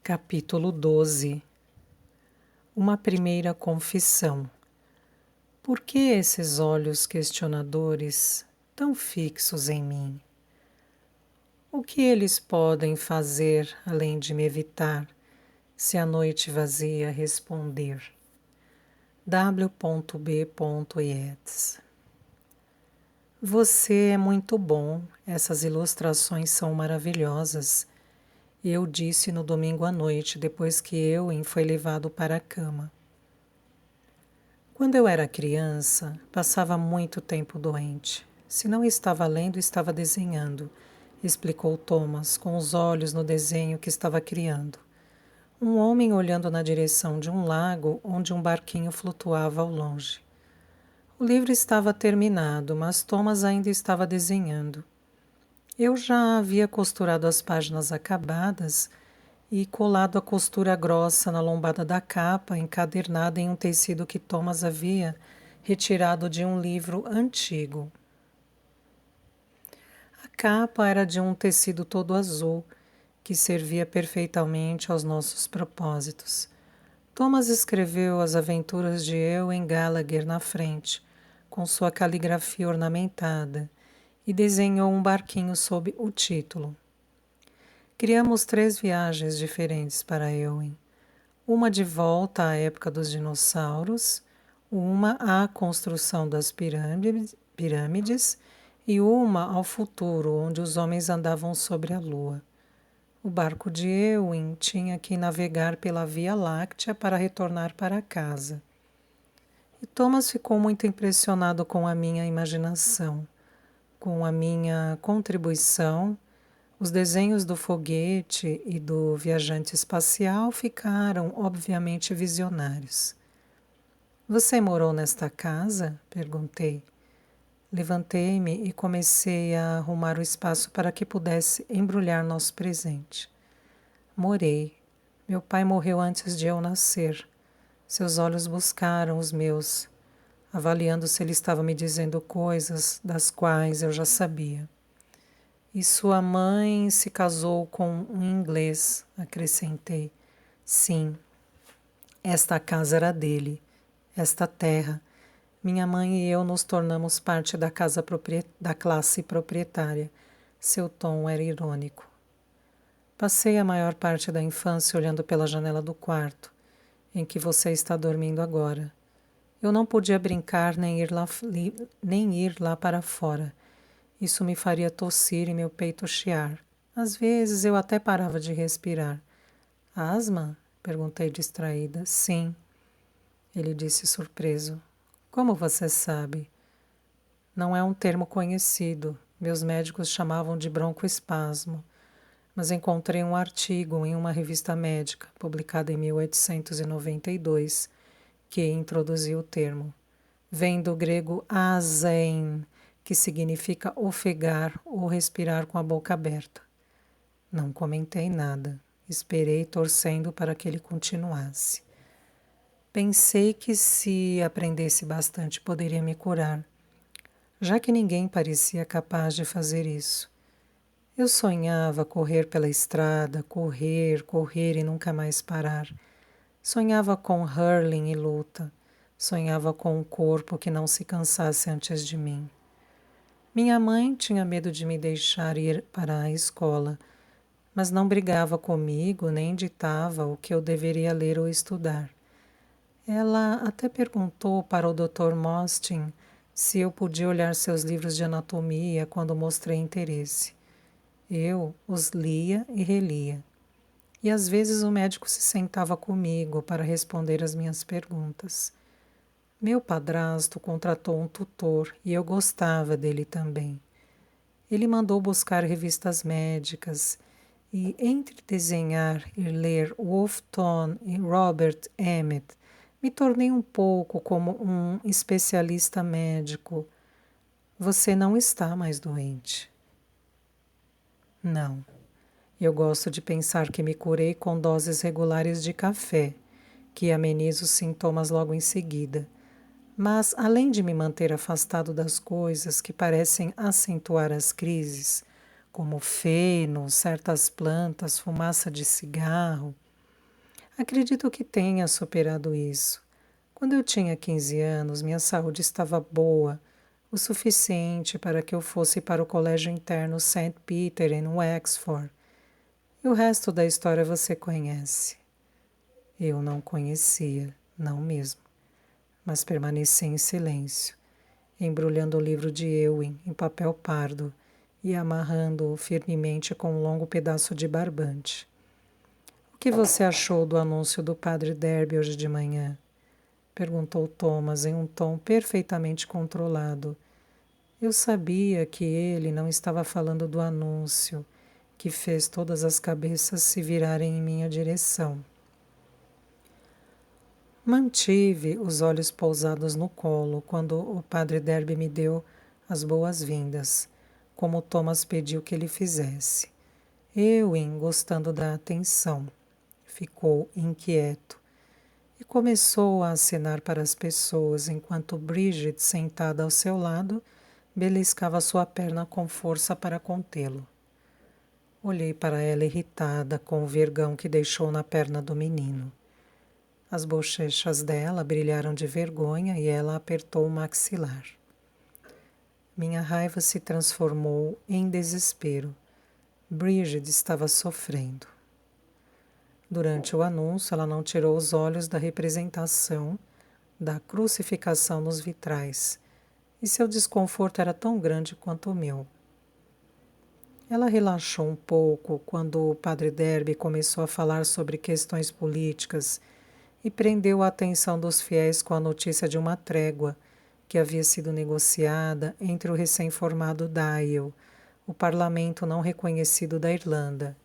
Capítulo 12. Uma primeira confissão. Por que esses olhos questionadores tão fixos em mim? O que eles podem fazer além de me evitar, se a noite vazia responder? W.B. Yeats. Você é muito bom, essas ilustrações são maravilhosas. Eu disse no domingo à noite, depois que Ewen foi levado para a cama. Quando eu era criança, passava muito tempo doente. Se não estava lendo, estava desenhando, explicou Thomas, com os olhos no desenho que estava criando. Um homem olhando na direção de um lago onde um barquinho flutuava ao longe. O livro estava terminado, mas Thomas ainda estava desenhando. Eu já havia costurado as páginas acabadas e colado a costura grossa na lombada da capa, encadernada em um tecido que Thomas havia retirado de um livro antigo. A capa era de um tecido todo azul, que servia perfeitamente aos nossos propósitos. Thomas escreveu as aventuras de Ewen Gallagher na frente, com sua caligrafia ornamentada, e desenhou um barquinho sob o título. Criamos 3 viagens diferentes para Ewen. Uma de volta à época dos dinossauros, uma à construção das pirâmides e uma ao futuro, onde os homens andavam sobre a Lua. O barco de Ewen tinha que navegar pela Via Láctea para retornar para casa. E Thomas ficou muito impressionado com a minha imaginação, com a minha contribuição. Os desenhos do foguete e do viajante espacial ficaram, obviamente, visionários. Você morou nesta casa? Perguntei. Levantei-me e comecei a arrumar o espaço para que pudesse embrulhar nosso presente. Morei. Meu pai morreu antes de eu nascer. Seus olhos buscaram os meus, avaliando se ele estava me dizendo coisas das quais eu já sabia. E sua mãe se casou com um inglês, acrescentei. Sim, esta casa era dele, esta terra. Minha mãe e eu nos tornamos parte da da classe proprietária. Seu tom era irônico. Passei a maior parte da infância olhando pela janela do quarto, em que você está dormindo agora. Eu não podia brincar nem ir lá para fora. Isso me faria tossir e meu peito chiar. Às vezes eu até parava de respirar. Asma? Perguntei distraída. Sim, ele disse surpreso. Como você sabe? Não é um termo conhecido. Meus médicos chamavam de broncoespasmo. Mas encontrei um artigo em uma revista médica, publicada em 1892, que introduziu o termo. Vem do grego azein, que significa ofegar ou respirar com a boca aberta. Não comentei nada. Esperei torcendo para que ele continuasse. Pensei que se aprendesse bastante poderia me curar, já que ninguém parecia capaz de fazer isso. Eu sonhava correr pela estrada, correr e nunca mais parar. Sonhava com hurling e luta. Sonhava com um corpo que não se cansasse antes de mim. Minha mãe tinha medo de me deixar ir para a escola, mas não brigava comigo nem ditava o que eu deveria ler ou estudar. Ela até perguntou para o Dr. Mostyn se eu podia olhar seus livros de anatomia quando mostrei interesse. Eu os lia e relia. E às vezes o médico se sentava comigo para responder às minhas perguntas. Meu padrasto contratou um tutor e eu gostava dele também. Ele mandou buscar revistas médicas e, entre desenhar e ler Wolfe Tone e Robert Emmet, me tornei um pouco como um especialista médico. Você não está mais doente. Não. Eu gosto de pensar que me curei com doses regulares de café, que ameniza os sintomas logo em seguida. Mas, além de me manter afastado das coisas que parecem acentuar as crises, como feno, certas plantas, fumaça de cigarro, Acredito que tenha superado isso. Quando eu tinha 15 anos, minha saúde estava boa, o suficiente para que eu fosse para o colégio interno St. Peter em Wexford. E o resto da história você conhece. Eu não conhecia, não mesmo, mas permaneci em silêncio, embrulhando o livro de Ewing em papel pardo e amarrando-o firmemente com um longo pedaço de barbante. O que você achou do anúncio do padre Derby hoje de manhã? Perguntou Thomas em um tom perfeitamente controlado. Eu sabia que ele não estava falando do anúncio, que fez todas as cabeças se virarem em minha direção. Mantive os olhos pousados no colo quando o padre Derby me deu as boas-vindas, como Thomas pediu que ele fizesse. Ewing, gostando da atenção, ficou inquieto e começou a acenar para as pessoas enquanto Bridget, sentada ao seu lado, beliscava sua perna com força para contê-lo. Olhei para ela irritada com o vergão que deixou na perna do menino. As bochechas dela brilharam de vergonha e ela apertou o maxilar. Minha raiva se transformou em desespero. Bridget estava sofrendo. Durante o anúncio, ela não tirou os olhos da representação da crucificação nos vitrais, e seu desconforto era tão grande quanto o meu. Ela relaxou um pouco quando o padre Derby começou a falar sobre questões políticas e prendeu a atenção dos fiéis com a notícia de uma trégua que havia sido negociada entre o recém-formado Dáil, o parlamento não reconhecido da Irlanda,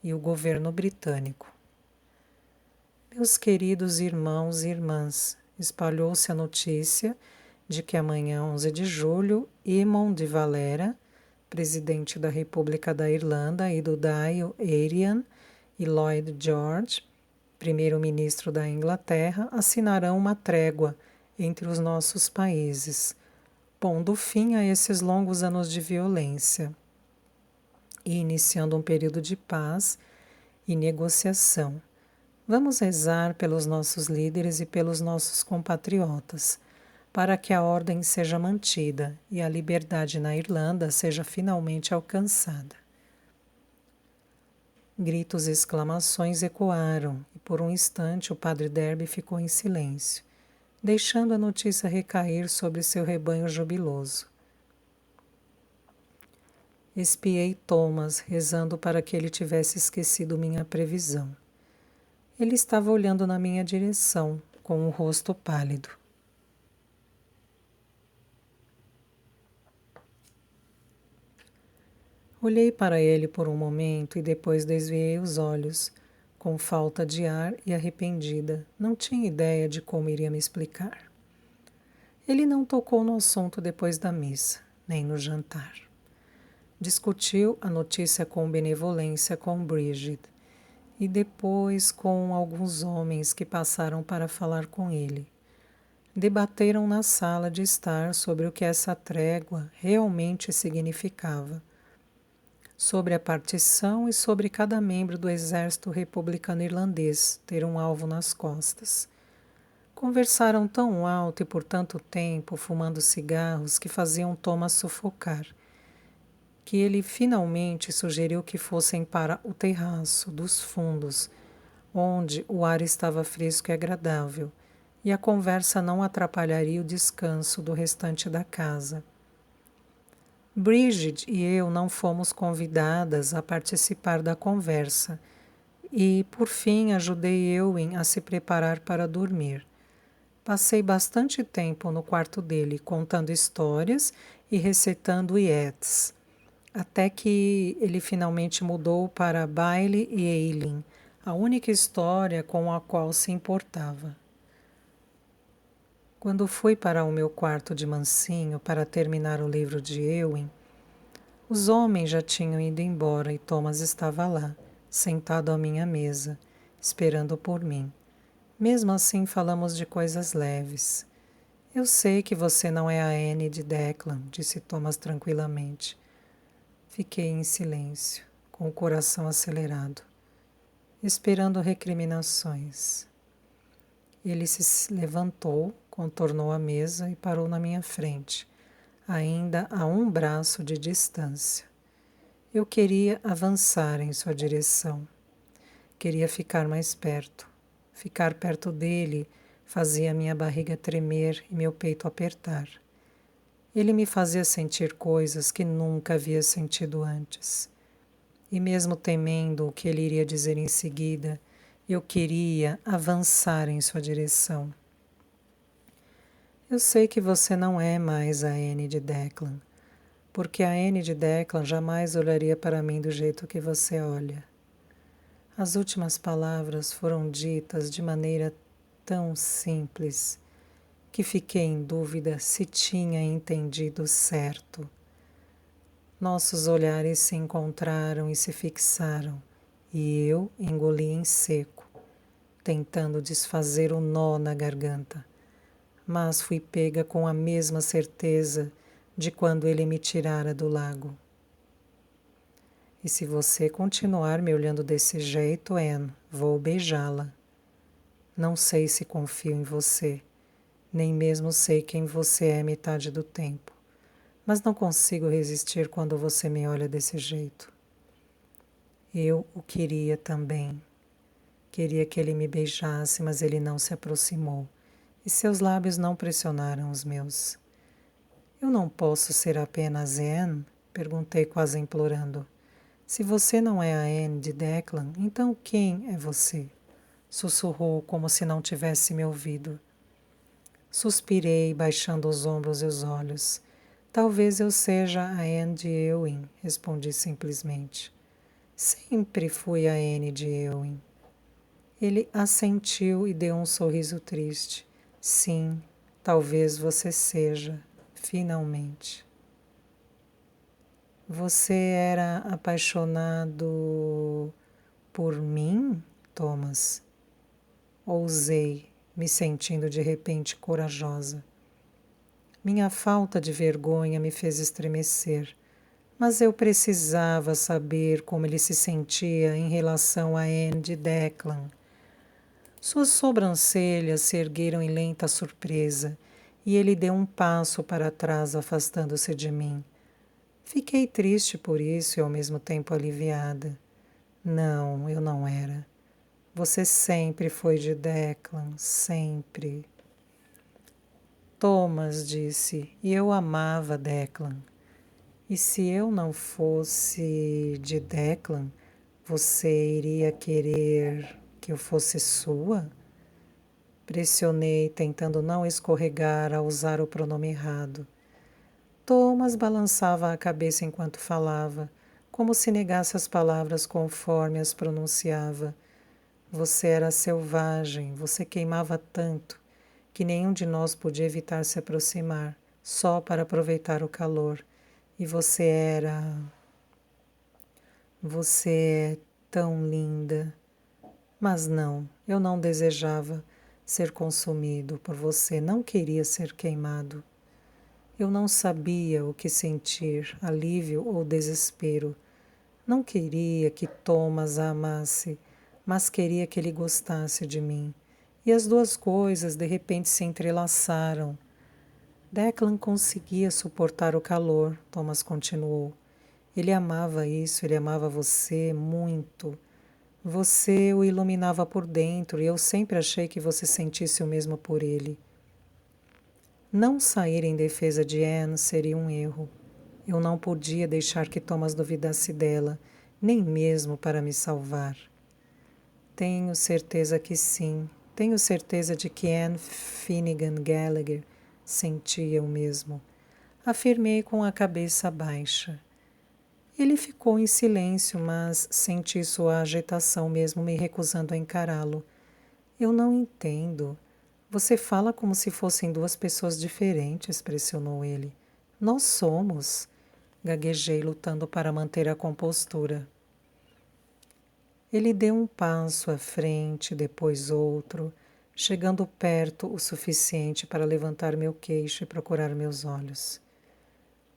e o governo britânico. Meus queridos irmãos e irmãs, espalhou-se a notícia de que amanhã, 11 de julho, Eamon de Valera, presidente da República da Irlanda, e do Dáil Éireann, e Lloyd George, primeiro-ministro da Inglaterra, assinarão uma trégua entre os nossos países, pondo fim a esses longos anos de violência e iniciando um período de paz e negociação. Vamos rezar pelos nossos líderes e pelos nossos compatriotas, para que a ordem seja mantida e a liberdade na Irlanda seja finalmente alcançada. Gritos e exclamações ecoaram, e por um instante o padre Derby ficou em silêncio, deixando a notícia recair sobre seu rebanho jubiloso. Espiei Thomas, rezando para que ele tivesse esquecido minha previsão. Ele estava olhando na minha direção, com o rosto pálido. Olhei para ele por um momento e depois desviei os olhos, com falta de ar e arrependida. Não tinha ideia de como iria me explicar. Ele não tocou no assunto depois da missa, nem no jantar. Discutiu a notícia com benevolência com Bridget e depois com alguns homens que passaram para falar com ele. Debateram na sala de estar sobre o que essa trégua realmente significava, sobre a partição e sobre cada membro do exército republicano irlandês ter um alvo nas costas. Conversaram tão alto e por tanto tempo, fumando cigarros, que faziam Thomas sufocar, que ele finalmente sugeriu que fossem para o terraço dos fundos, onde o ar estava fresco e agradável, e a conversa não atrapalharia o descanso do restante da casa. Bridget e eu não fomos convidadas a participar da conversa e, por fim, ajudei Ewing a se preparar para dormir. Passei bastante tempo no quarto dele, contando histórias e recitando Yeats, até que ele finalmente mudou para Baile e Eileen, a única história com a qual se importava. Quando fui para o meu quarto de mansinho para terminar o livro de Ewing, os homens já tinham ido embora e Thomas estava lá, sentado à minha mesa, esperando por mim. Mesmo assim, falamos de coisas leves. Eu sei que você não é a Anne de Declan, disse Thomas tranquilamente. Fiquei em silêncio, com o coração acelerado. esperando recriminações. Ele se levantou, contornou a mesa e parou na minha frente, ainda a um braço de distância. Eu queria avançar em sua direção. Queria ficar mais perto. Ficar perto dele fazia minha barriga tremer e meu peito apertar. Ele me fazia sentir coisas que nunca havia sentido antes. E mesmo temendo o que ele iria dizer em seguida, eu queria avançar em sua direção. Eu sei que você não é mais a Anne de Declan, porque a Anne de Declan jamais olharia para mim do jeito que você olha. As últimas palavras foram ditas de maneira tão simples que fiquei em dúvida se tinha entendido certo. Nossos olhares se encontraram e se fixaram, e eu engoli em seco, tentando desfazer o nó na garganta, mas fui pega com a mesma certeza de quando ele me tirara do lago. E se você continuar me olhando desse jeito, Anne, vou beijá-la. Não sei se confio em você, nem mesmo sei quem você é metade do tempo, mas não consigo resistir quando você me olha desse jeito. Eu o queria também. Queria que ele me beijasse, mas ele não se aproximou, e seus lábios não pressionaram os meus. Eu não posso ser apenas Anne? Perguntei quase implorando. Se você não é a Anne de Declan, então quem é você? Sussurrou como se não tivesse me ouvido. Suspirei, baixando os ombros e os olhos. Talvez eu seja a Anne de Ewing, respondi simplesmente. Sempre fui a Anne de Ewing. Ele assentiu e deu um sorriso triste. Sim, talvez você seja, finalmente. Você era apaixonado por mim, Thomas? Ousei, me sentindo de repente corajosa. Minha falta de vergonha me fez estremecer, mas eu precisava saber como ele se sentia em relação a Anne de Declan. Suas sobrancelhas se ergueram em lenta surpresa, e ele deu um passo para trás, afastando-se de mim. Fiquei triste por isso e ao mesmo tempo aliviada. Não, eu não era. Você sempre foi de Declan, sempre. Thomas disse, e eu amava Declan. E se eu não fosse de Declan, você iria querer que eu fosse sua? Pressionei, tentando não escorregar ao usar o pronome errado. Thomas balançava a cabeça enquanto falava, como se negasse as palavras conforme as pronunciava. Você era selvagem, você queimava tanto que nenhum de nós podia evitar se aproximar, só para aproveitar o calor. E você era... Você é tão linda. Mas não, eu não desejava ser consumido por você, não queria ser queimado. Eu não sabia o que sentir, alívio ou desespero. Não queria que Thomas a amasse, mas queria que ele gostasse de mim. E as duas coisas de repente se entrelaçaram. Declan conseguia suportar o calor, Thomas continuou. Ele amava isso, ele amava você muito. Você o iluminava por dentro e eu sempre achei que você sentisse o mesmo por ele. Não sair em defesa de Anne seria um erro. Eu não podia deixar que Thomas duvidasse dela, nem mesmo para me salvar. Tenho certeza que sim. Tenho certeza de que Anne Finnegan Gallagher sentia o mesmo. Afirmei com a cabeça baixa. Ele ficou em silêncio, mas senti sua agitação mesmo me recusando a encará-lo. Eu não entendo. Você fala como se fossem duas pessoas diferentes, pressionou ele. Nós somos. Gaguejei, lutando para manter a compostura. Ele deu um passo à frente, depois outro, chegando perto o suficiente para levantar meu queixo e procurar meus olhos.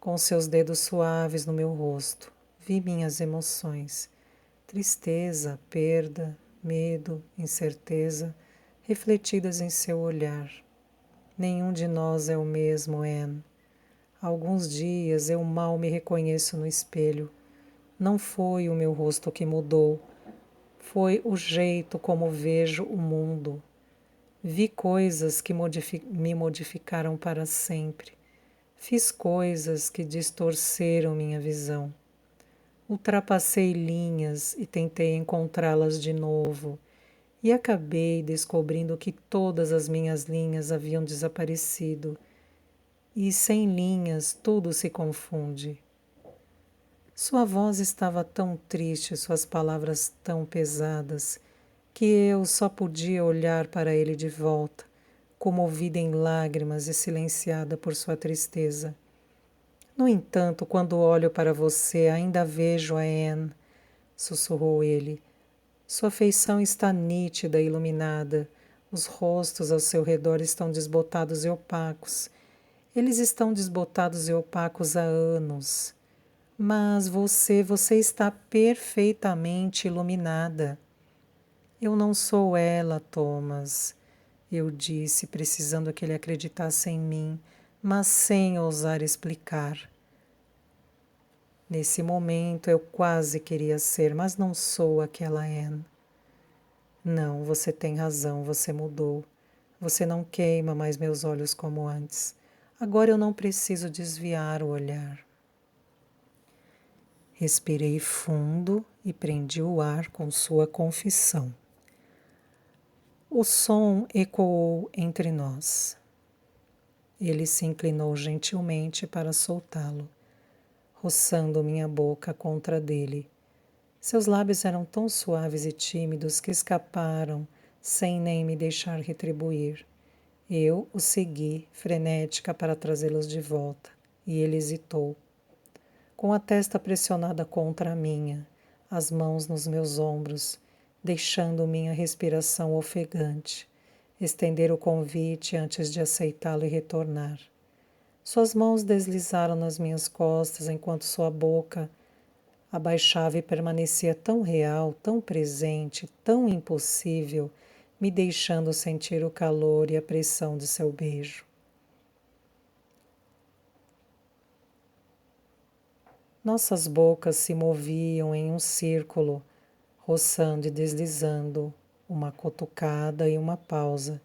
Com seus dedos suaves no meu rosto, vi minhas emoções. Tristeza, perda, medo, incerteza, refletidas em seu olhar. Nenhum de nós é o mesmo, Anne. Há alguns dias eu mal me reconheço no espelho. Não foi o meu rosto que mudou, foi o jeito como vejo o mundo. Vi coisas que me modificaram para sempre. Fiz coisas que distorceram minha visão. Ultrapassei linhas e tentei encontrá-las de novo, e acabei descobrindo que todas as minhas linhas haviam desaparecido, e sem linhas tudo se confunde. Sua voz estava tão triste, suas palavras tão pesadas, que eu só podia olhar para ele de volta, comovida em lágrimas e silenciada por sua tristeza. No entanto, quando olho para você, ainda vejo a Anne, sussurrou ele. Sua feição está nítida e iluminada. Os rostos ao seu redor estão desbotados e opacos. Eles estão desbotados e opacos há anos. Mas você está perfeitamente iluminada. Eu não sou ela, Thomas, eu disse, precisando que ele acreditasse em mim, mas sem ousar explicar. Nesse momento eu quase queria ser, mas não sou aquela Anne. Não, você tem razão, você mudou. Você não queima mais meus olhos como antes. Agora eu não preciso desviar o olhar. Respirei fundo e prendi o ar com sua confissão. O som ecoou entre nós. Ele se inclinou gentilmente para soltá-lo, roçando minha boca contra dele. Seus lábios eram tão suaves e tímidos que escaparam sem nem me deixar retribuir. Eu o segui, frenética, para trazê-los de volta, e ele hesitou. Com a testa pressionada contra a minha, as mãos nos meus ombros, deixando minha respiração ofegante, estender o convite antes de aceitá-lo e retornar. Suas mãos deslizaram nas minhas costas enquanto sua boca abaixava e permanecia tão real, tão presente, tão impossível, me deixando sentir o calor e a pressão de seu beijo. Nossas bocas se moviam em um círculo, roçando e deslizando, uma cutucada e uma pausa,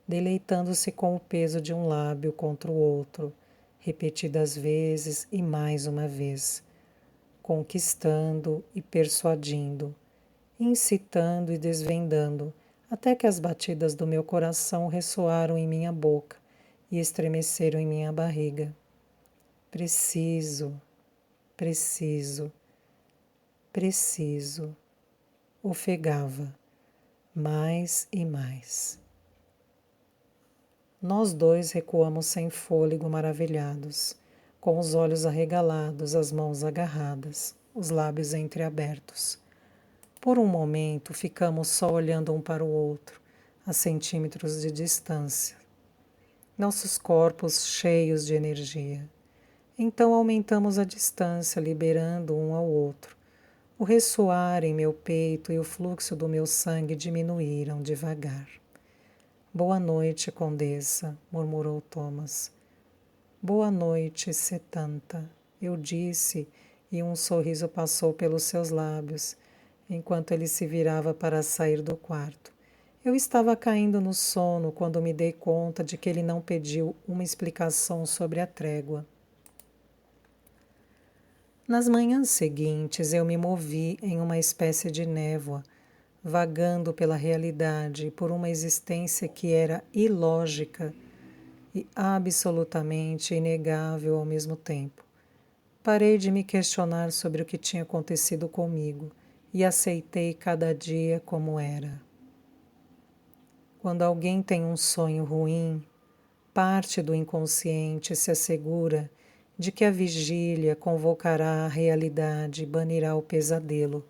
deleitando-se com o peso de um lábio contra o outro, repetidas vezes e mais uma vez, conquistando e persuadindo, incitando e desvendando, até que as batidas do meu coração ressoaram em minha boca e estremeceram em minha barriga. Preciso, preciso, preciso, ofegava, mais e mais. Nós dois recuamos sem fôlego, maravilhados, com os olhos arregalados, as mãos agarradas, os lábios entreabertos. Por um momento, ficamos só olhando um para o outro, a centímetros de distância. Nossos corpos cheios de energia. Então aumentamos a distância, liberando um ao outro. O ressoar em meu peito e o fluxo do meu sangue diminuíram devagar. Boa noite, Condessa, murmurou Thomas. Boa noite, Setanta, eu disse, e um sorriso passou pelos seus lábios, enquanto ele se virava para sair do quarto. Eu estava caindo no sono quando me dei conta de que ele não pediu uma explicação sobre a trégua. Nas manhãs seguintes, eu me movi em uma espécie de névoa, vagando pela realidade por uma existência que era ilógica e absolutamente inegável ao mesmo tempo. Parei de me questionar sobre o que tinha acontecido comigo e aceitei cada dia como era. Quando alguém tem um sonho ruim, parte do inconsciente se assegura de que a vigília convocará a realidade e banirá o pesadelo.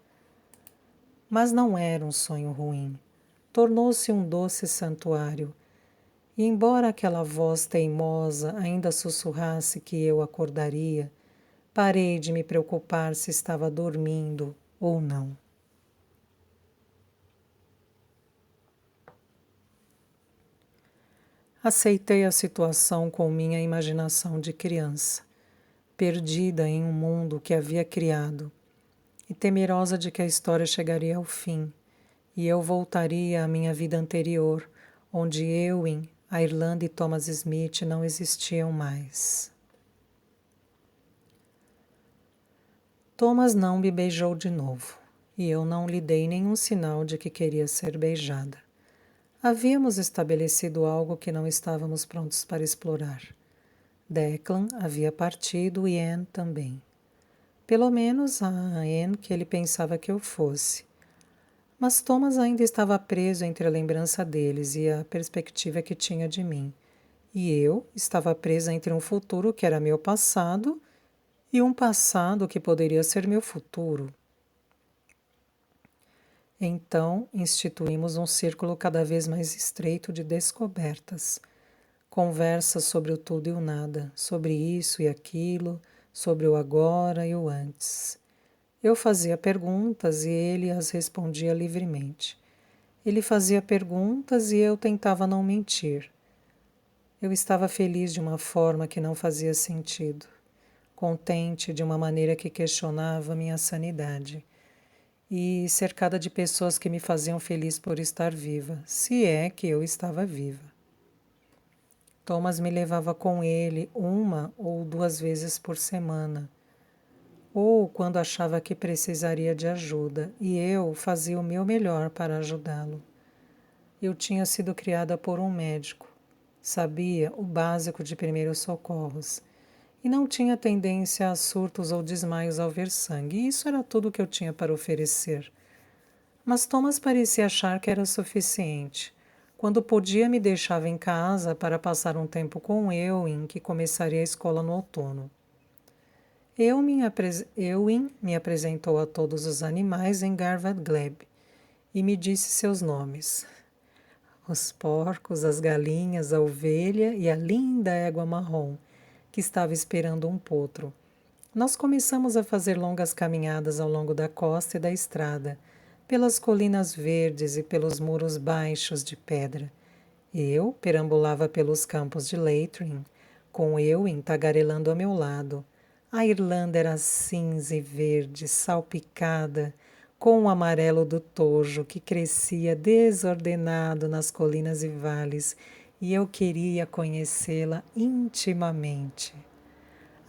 Mas não era um sonho ruim. Tornou-se um doce santuário. E embora aquela voz teimosa ainda sussurrasse que eu acordaria, parei de me preocupar se estava dormindo ou não. Aceitei a situação com minha imaginação de criança, perdida em um mundo que havia criado, e temerosa de que a história chegaria ao fim, e eu voltaria à minha vida anterior, onde Ewing, a Irlanda e Thomas Smith não existiam mais. Thomas não me beijou de novo, e eu não lhe dei nenhum sinal de que queria ser beijada. Havíamos estabelecido algo que não estávamos prontos para explorar. Declan havia partido e Anne também. Pelo menos a Anne que ele pensava que eu fosse. Mas Thomas ainda estava preso entre a lembrança deles e a perspectiva que tinha de mim. E eu estava presa entre um futuro que era meu passado e um passado que poderia ser meu futuro. Então, instituímos um círculo cada vez mais estreito de descobertas. Conversas sobre o tudo e o nada, sobre isso e aquilo, sobre o agora e o antes. Eu fazia perguntas e ele as respondia livremente. Ele fazia perguntas e eu tentava não mentir. Eu estava feliz de uma forma que não fazia sentido, contente de uma maneira que questionava minha sanidade, e cercada de pessoas que me faziam feliz por estar viva, se é que eu estava viva. Thomas me levava com ele 1 ou 2 vezes por semana, ou quando achava que precisaria de ajuda, e eu fazia o meu melhor para ajudá-lo. Eu tinha sido criada por um médico, sabia o básico de primeiros socorros, e não tinha tendência a surtos ou desmaios ao ver sangue, e isso era tudo que eu tinha para oferecer. Mas Thomas parecia achar que era suficiente. Quando podia, me deixava em casa para passar um tempo com Ewing, que começaria a escola no outono. Ewing me apresentou a todos os animais em Garvad-Gleb e me disse seus nomes. Os porcos, as galinhas, a ovelha e a linda égua marrom, que estava esperando um potro. Nós começamos a fazer longas caminhadas ao longo da costa e da estrada, pelas colinas verdes e pelos muros baixos de pedra. Eu perambulava pelos campos de Leitrim, com Ewing tagarelando ao meu lado. A Irlanda era cinza e verde, salpicada, com o amarelo do tojo que crescia desordenado nas colinas e vales, e eu queria conhecê-la intimamente.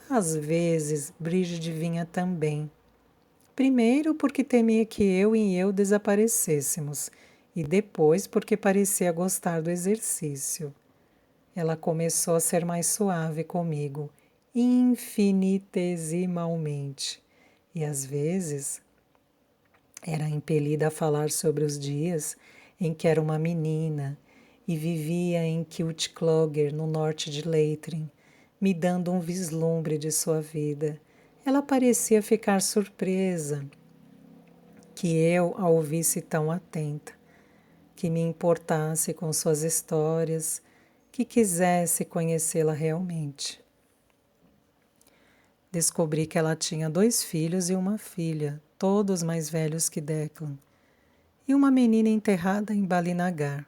Às vezes, Brígide vinha também. Primeiro porque temia que eu e eu desaparecêssemos, e depois porque parecia gostar do exercício. Ela começou a ser mais suave comigo, infinitesimalmente, e às vezes era impelida a falar sobre os dias em que era uma menina e vivia em Kiltclogger, no norte de Leitrim, me dando um vislumbre de sua vida. Ela parecia ficar surpresa que eu a ouvisse tão atenta, que me importasse com suas histórias, que quisesse conhecê-la realmente. Descobri que ela tinha 2 filhos e uma filha, todos mais velhos que Declan, e uma menina enterrada em Balinagar.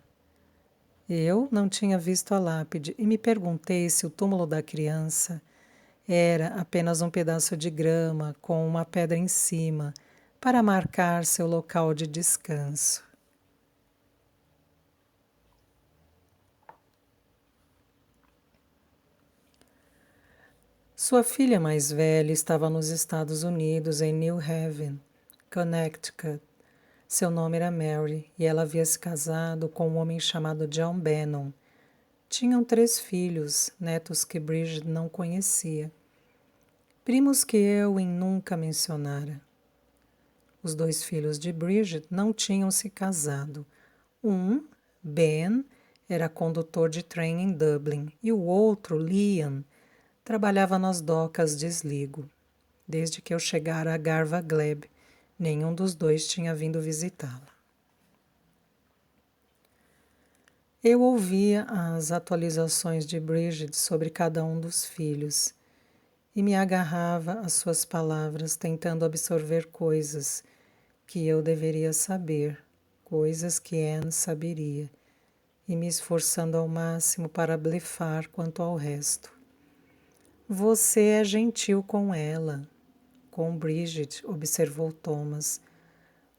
Eu não tinha visto a lápide e me perguntei se o túmulo da criança era apenas um pedaço de grama com uma pedra em cima para marcar seu local de descanso. Sua filha mais velha estava nos Estados Unidos, em New Haven, Connecticut. Seu nome era Mary e ela havia se casado com um homem chamado John Bannon. Tinham 3 filhos, netos que Bridget não conhecia. Primos que Ewing nunca mencionara. Os 2 filhos de Bridget não tinham se casado. Ben, era condutor de trem em Dublin e o outro, Liam, trabalhava nas docas de Sligo. Desde que eu chegara a Garva-Gleb, nenhum dos 2 tinha vindo visitá-la. Eu ouvia as atualizações de Bridget sobre cada um dos filhos e me agarrava às suas palavras, tentando absorver coisas que eu deveria saber, coisas que Anne saberia, e me esforçando ao máximo para blefar quanto ao resto. Você é gentil com ela. Com Bridget, observou Thomas.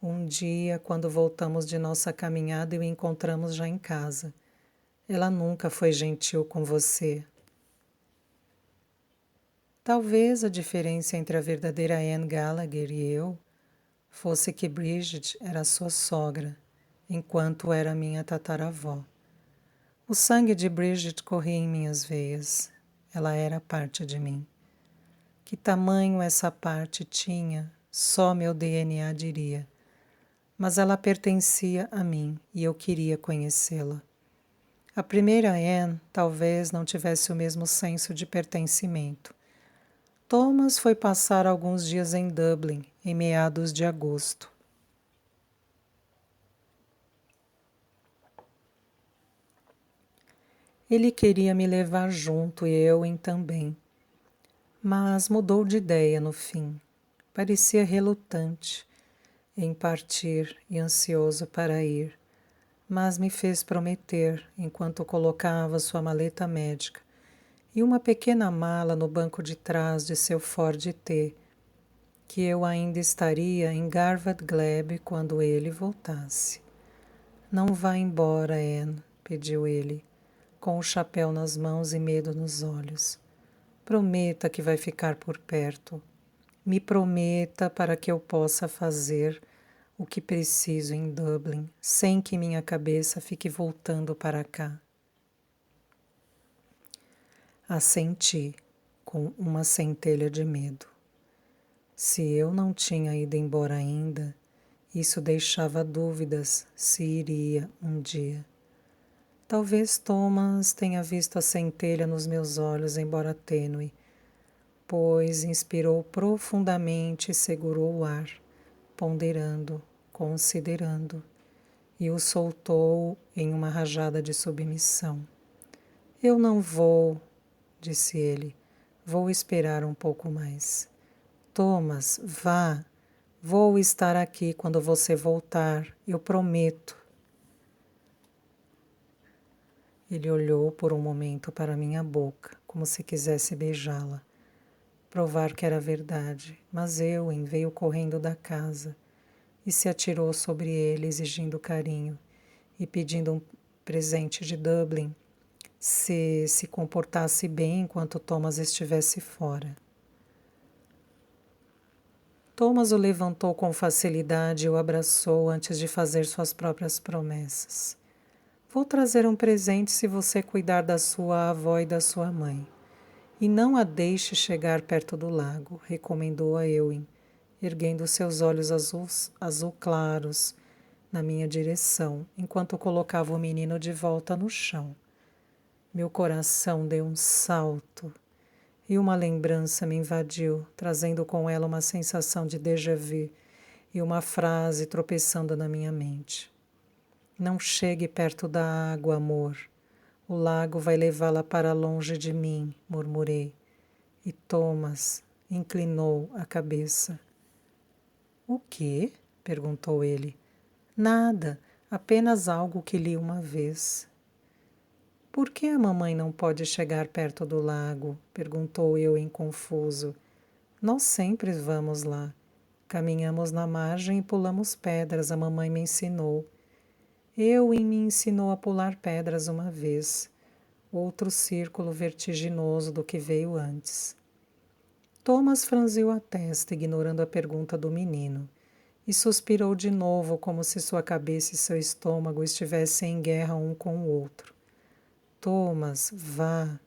Um dia, quando voltamos de nossa caminhada e o encontramos já em casa. Ela nunca foi gentil com você. Talvez a diferença entre a verdadeira Anne Gallagher e eu fosse que Bridget era sua sogra, enquanto era minha tataravó. O sangue de Bridget corria em minhas veias. Ela era parte de mim. Que tamanho essa parte tinha, só meu DNA diria. Mas ela pertencia a mim e eu queria conhecê-la. A primeira Anne talvez não tivesse o mesmo senso de pertencimento. Thomas foi passar alguns dias em Dublin, em meados de agosto. Ele queria me levar junto e eu também. Mas mudou de ideia no fim. Parecia relutante em partir e ansioso para ir, mas me fez prometer, enquanto colocava sua maleta médica e uma pequena mala no banco de trás de seu Ford T, que eu ainda estaria em Garvad Glebe quando ele voltasse. Não vá embora, Anne, pediu ele, com o chapéu nas mãos e medo nos olhos. Prometa que vai ficar por perto. Me prometa para que eu possa fazer o que preciso em Dublin, sem que minha cabeça fique voltando para cá. Assenti, com uma centelha de medo. Se eu não tinha ido embora ainda, isso deixava dúvidas se iria um dia. Talvez Thomas tenha visto a centelha nos meus olhos, embora tênue, pois inspirou profundamente e segurou o ar, ponderando, considerando, e o soltou em uma rajada de submissão. Eu não vou, disse ele, vou esperar um pouco mais. Thomas, vá, vou estar aqui quando você voltar, eu prometo. Ele olhou por um momento para minha boca, como se quisesse beijá-la, provar que era verdade, mas Ewen veio correndo da casa e se atirou sobre ele, exigindo carinho e pedindo um presente de Dublin se comportasse bem enquanto Thomas estivesse fora. Thomas o levantou com facilidade e o abraçou antes de fazer suas próprias promessas. Vou trazer um presente se você cuidar da sua avó e da sua mãe. E não a deixe chegar perto do lago, recomendou a Ewen, erguendo seus olhos azul claros na minha direção, enquanto colocava o menino de volta no chão. Meu coração deu um salto e uma lembrança me invadiu, trazendo com ela uma sensação de déjà-vu e uma frase tropeçando na minha mente. Não chegue perto da água, amor. O lago vai levá-la para longe de mim, murmurei. E Thomas inclinou a cabeça. O quê? Perguntou ele. Nada, apenas algo que li uma vez. Por que a mamãe não pode chegar perto do lago? Perguntou eu confuso. Nós sempre vamos lá. Caminhamos na margem e pulamos pedras, a mamãe me ensinou. Me ensinou a pular pedras uma vez. Outro círculo vertiginoso do que veio antes. Thomas franziu a testa, ignorando a pergunta do menino, e suspirou de novo, como se sua cabeça e seu estômago estivessem em guerra um com o outro. Thomas, vá.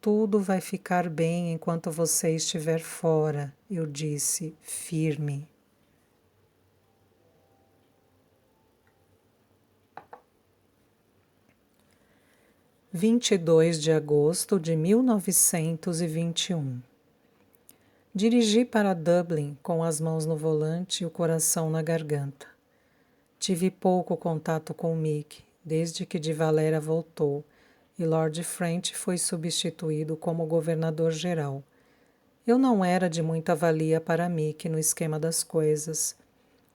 Tudo vai ficar bem enquanto você estiver fora, eu disse, firme. 22 de agosto de 1921. Dirigi para Dublin com as mãos no volante e o coração na garganta. Tive pouco contato com Mick, desde que de Valera voltou, e Lord French foi substituído como governador-geral. Eu não era de muita valia para Mick no esquema das coisas.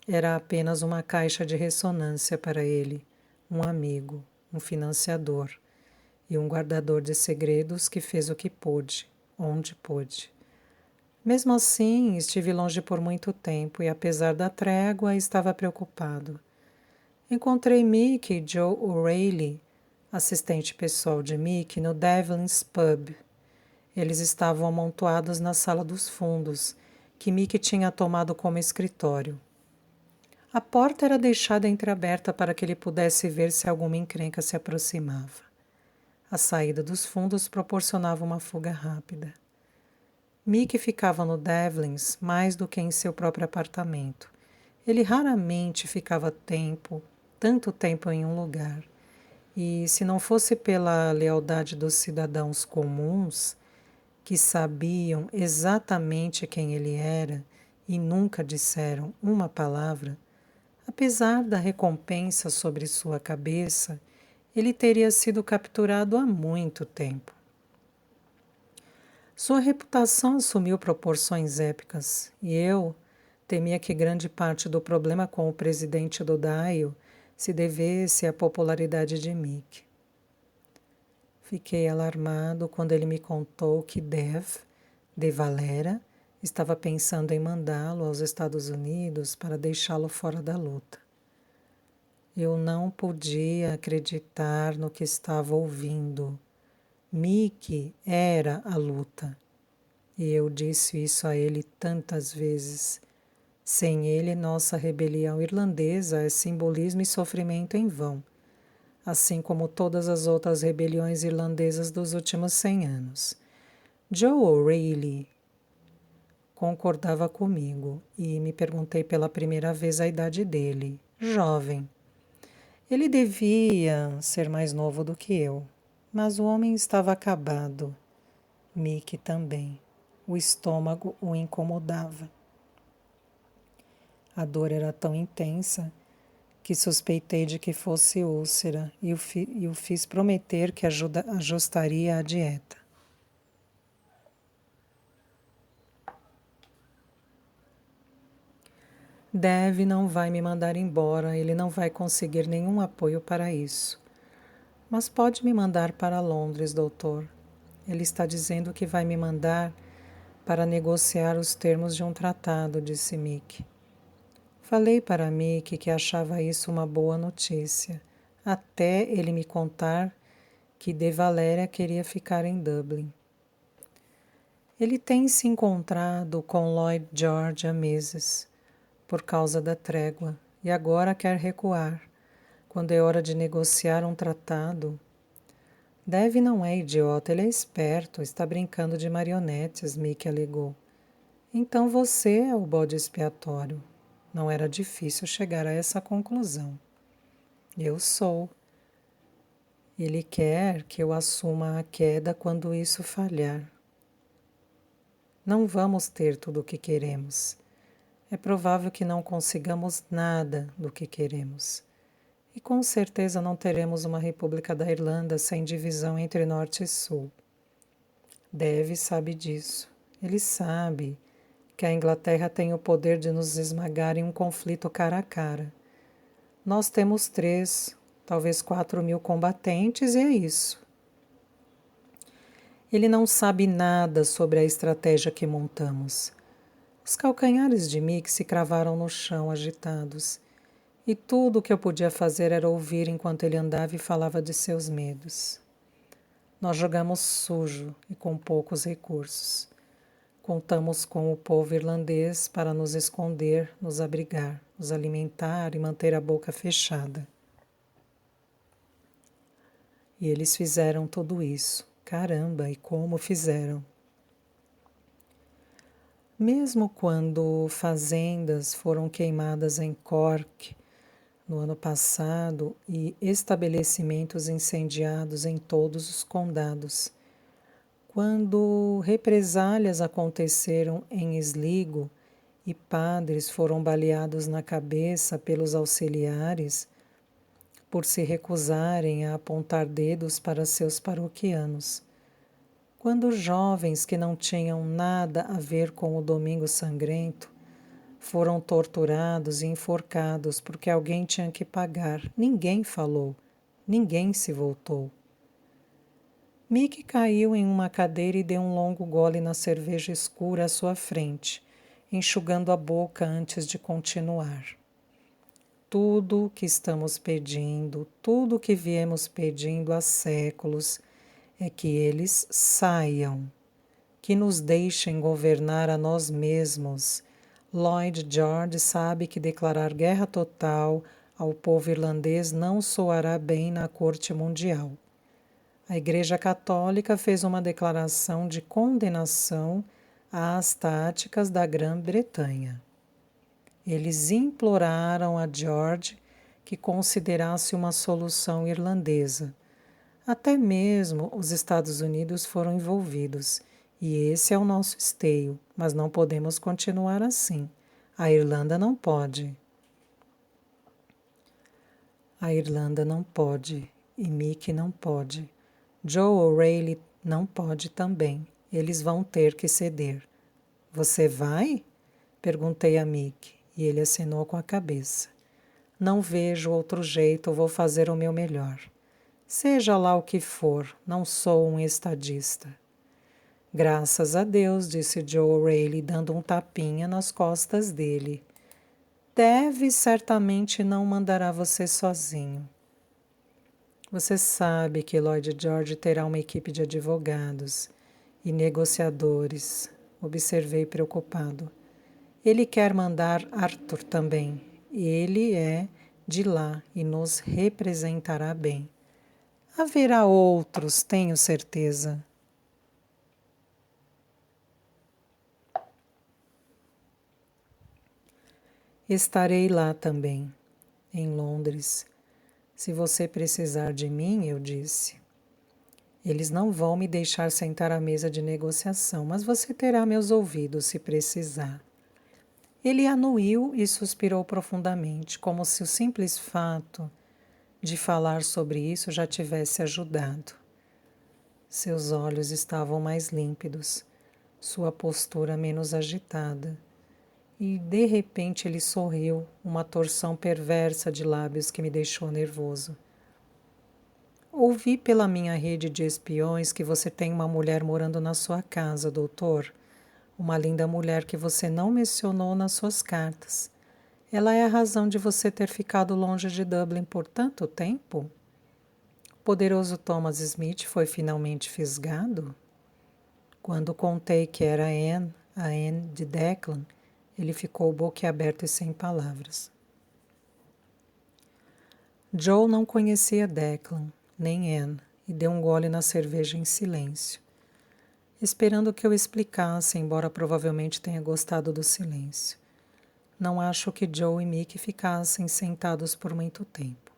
Era apenas uma caixa de ressonância para ele, um amigo, um financiador e um guardador de segredos que fez o que pôde, onde pôde. Mesmo assim, estive longe por muito tempo e, apesar da trégua, estava preocupado. Encontrei Mick e Joe O'Reilly, assistente pessoal de Mick, no Devlin's Pub. Eles estavam amontoados na sala dos fundos, que Mick tinha tomado como escritório. A porta era deixada entreaberta para que ele pudesse ver se alguma encrenca se aproximava. A saída dos fundos proporcionava uma fuga rápida. Mick ficava no Devlin's mais do que em seu próprio apartamento. Ele raramente ficava tanto tempo em um lugar. E, se não fosse pela lealdade dos cidadãos comuns, que sabiam exatamente quem ele era e nunca disseram uma palavra, apesar da recompensa sobre sua cabeça, ele teria sido capturado há muito tempo. Sua reputação assumiu proporções épicas e eu temia que grande parte do problema com o presidente do Dial se devesse à popularidade de Mick. Fiquei alarmado quando ele me contou que De Valera, estava pensando em mandá-lo aos Estados Unidos para deixá-lo fora da luta. Eu não podia acreditar no que estava ouvindo. Mick era a luta. E eu disse isso a ele tantas vezes. Sem ele, nossa rebelião irlandesa é simbolismo e sofrimento em vão, assim como todas as outras rebeliões irlandesas dos últimos 100 anos. Joe O'Reilly concordava comigo e me perguntei pela primeira vez a idade dele. Jovem. Ele devia ser mais novo do que eu, mas o homem estava acabado. Mick também. O estômago o incomodava. A dor era tão intensa que suspeitei de que fosse úlcera e o fiz prometer que ajustaria a dieta. Dev não vai me mandar embora, ele não vai conseguir nenhum apoio para isso. Mas pode me mandar para Londres, doutor. Ele está dizendo que vai me mandar para negociar os termos de um tratado, disse Mick. Falei para Mick que achava isso uma boa notícia, até ele me contar que De Valera queria ficar em Dublin. Ele tem se encontrado com Lloyd George há meses, por causa da trégua, e agora quer recuar. Quando é hora de negociar um tratado... Dev não é idiota, ele é esperto, está brincando de marionetes, Mick alegou. Então você é o bode expiatório. Não era difícil chegar a essa conclusão. Eu sou. Ele quer que eu assuma a queda quando isso falhar. Não vamos ter tudo o que queremos. É provável que não consigamos nada do que queremos. E com certeza não teremos uma República da Irlanda sem divisão entre Norte e Sul. Dev sabe disso. Ele sabe que a Inglaterra tem o poder de nos esmagar em um conflito cara a cara. Nós temos 3, talvez 4 mil combatentes e é isso. Ele não sabe nada sobre a estratégia que montamos. Os calcanhares de Mick se cravaram no chão, agitados, e tudo o que eu podia fazer era ouvir enquanto ele andava e falava de seus medos. Nós jogamos sujo e com poucos recursos. Contamos com o povo irlandês para nos esconder, nos abrigar, nos alimentar e manter a boca fechada. E eles fizeram tudo isso. Caramba, e como fizeram! Mesmo quando fazendas foram queimadas em Cork no ano passado e estabelecimentos incendiados em todos os condados, quando represálias aconteceram em Sligo e padres foram baleados na cabeça pelos auxiliares por se recusarem a apontar dedos para seus paroquianos, quando jovens que não tinham nada a ver com o Domingo Sangrento foram torturados e enforcados porque alguém tinha que pagar. Ninguém falou, Ninguém se voltou. Mick caiu em uma cadeira e deu um longo gole na cerveja escura à sua frente, enxugando a boca antes de continuar. Tudo o que estamos pedindo, tudo o que viemos pedindo há séculos, é que eles saiam, que nos deixem governar a nós mesmos. Lloyd George sabe que declarar guerra total ao povo irlandês não soará bem na corte mundial. A Igreja Católica fez uma declaração de condenação às táticas da Grã-Bretanha. Eles imploraram a George que considerasse uma solução irlandesa. Até mesmo os Estados Unidos foram envolvidos, e esse é o nosso esteio, mas não podemos continuar assim. A Irlanda não pode. A Irlanda não pode, e Mick não pode. Joe O'Reilly não pode também. Eles vão ter que ceder. Você vai? Perguntei a Mick, e ele acenou com a cabeça. Não vejo outro jeito, vou fazer o meu melhor. Seja lá o que for, não sou um estadista. Graças a Deus, disse Joe O'Reilly, dando um tapinha nas costas dele. Deve certamente não mandará você sozinho. Você sabe que Lloyd George terá uma equipe de advogados e negociadores, observei preocupado. Ele quer mandar Arthur também. Ele é de lá e nos representará bem. Haverá outros, tenho certeza. Estarei lá também, em Londres. Se você precisar de mim, eu disse. Eles não vão me deixar sentar à mesa de negociação, mas você terá meus ouvidos se precisar. Ele anuiu e suspirou profundamente, como se o simples fato de falar sobre isso já tivesse ajudado. Seus olhos estavam mais límpidos, sua postura menos agitada. E, de repente, ele sorriu, uma torção perversa de lábios que me deixou nervoso. Ouvi pela minha rede de espiões que você tem uma mulher morando na sua casa, doutor. Uma linda mulher que você não mencionou nas suas cartas. Ela é a razão de você ter ficado longe de Dublin por tanto tempo? O poderoso Thomas Smith foi finalmente fisgado? Quando contei que era a Anne de Declan, ele ficou boquiaberto e sem palavras. Joe não conhecia Declan, nem Anne, e deu um gole na cerveja em silêncio, esperando que eu explicasse, embora provavelmente tenha gostado do silêncio. Não acho que Joe e Mick ficassem sentados por muito tempo.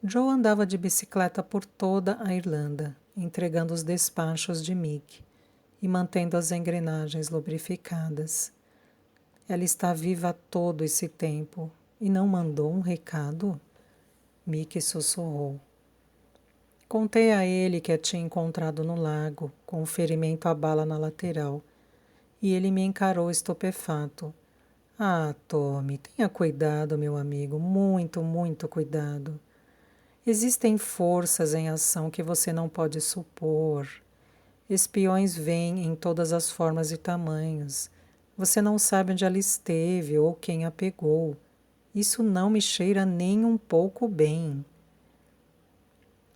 Joe andava de bicicleta por toda a Irlanda, entregando os despachos de Mick e mantendo as engrenagens lubrificadas. Ela está viva todo esse tempo e não mandou um recado? Mick sussurrou. Contei a ele que a tinha encontrado no lago, com um ferimento à bala na lateral, e ele me encarou estupefato. Ah, Tommy, tenha cuidado, meu amigo, muito, muito cuidado. Existem forças em ação que você não pode supor. Espiões vêm em todas as formas e tamanhos. Você não sabe onde ela esteve ou quem a pegou. Isso não me cheira nem um pouco bem.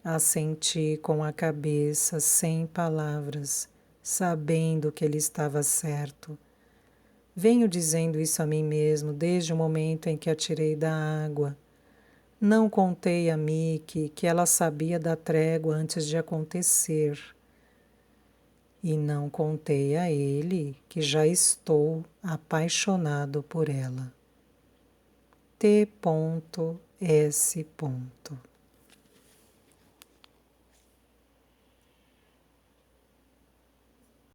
Assenti com a cabeça, sem palavras, sabendo que ele estava certo. Venho dizendo isso a mim mesmo desde o momento em que a tirei da água. Não contei a Mick que ela sabia da trégua antes de acontecer. E não contei a ele que já estou apaixonado por ela. T.S.